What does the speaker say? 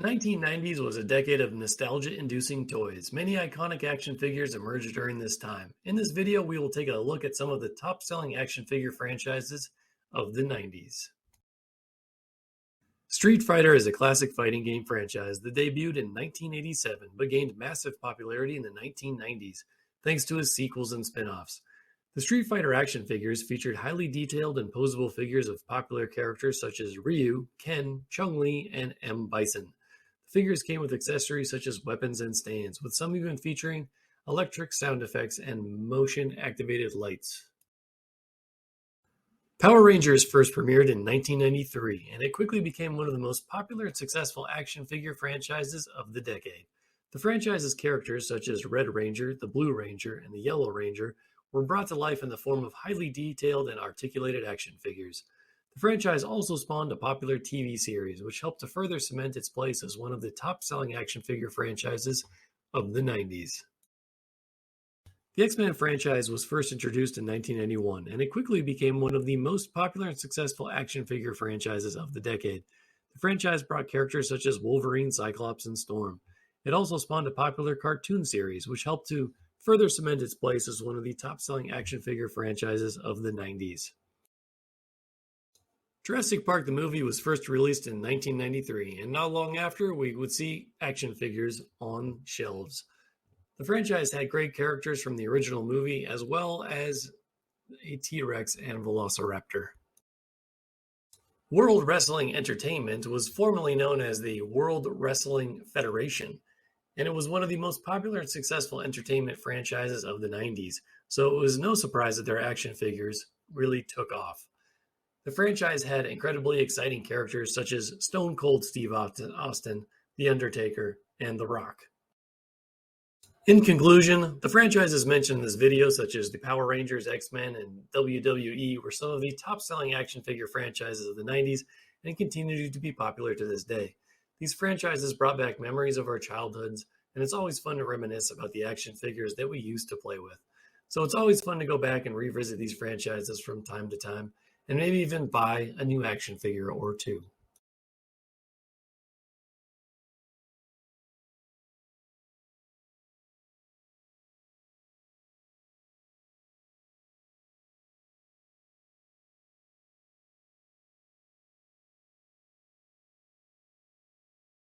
The 1990s was a decade of nostalgia-inducing toys. Many iconic action figures emerged during this time. In this video, we will take a look at some of the top-selling action figure franchises of the 90s. Street Fighter is a classic fighting game franchise that debuted in 1987 but gained massive popularity in the 1990s thanks to its sequels and spin-offs. The Street Fighter action figures featured highly detailed and posable figures of popular characters such as Ryu, Ken, Chun-Li, and M. Bison. The figures came with accessories such as weapons and stands, with some even featuring electric sound effects and motion-activated lights. Power Rangers first premiered in 1993, and it quickly became one of the most popular and successful action figure franchises of the decade. The franchise's characters such as Red Ranger, the Blue Ranger, and the Yellow Ranger were brought to life in the form of highly detailed and articulated action figures. The franchise also spawned a popular TV series, which helped to further cement its place as one of the top-selling action figure franchises of the 90s. The X-Men franchise was first introduced in 1991, and it quickly became one of the most popular and successful action figure franchises of the decade. The franchise brought characters such as Wolverine, Cyclops, and Storm. It also spawned a popular cartoon series, which helped to further cement its place as one of the top-selling action figure franchises of the 90s. Jurassic Park the movie was first released in 1993, and not long after, we would see action figures on shelves. The franchise had great characters from the original movie, as well as a T-Rex and Velociraptor. World Wrestling Entertainment was formerly known as the World Wrestling Federation, and it was one of the most popular and successful entertainment franchises of the 90s, so it was no surprise that their action figures really took off. The franchise had incredibly exciting characters such as Stone Cold Steve Austin, The Undertaker, and The Rock. In conclusion, the franchises mentioned in this video, such as the Power Rangers, X-Men, and WWE, were some of the top-selling action figure franchises of the 90s and continue to be popular to this day. These franchises brought back memories of our childhoods, and it's always fun to reminisce about the action figures that we used to play with. So it's always fun to go back and revisit these franchises from time to time, and maybe even buy a new action figure or two.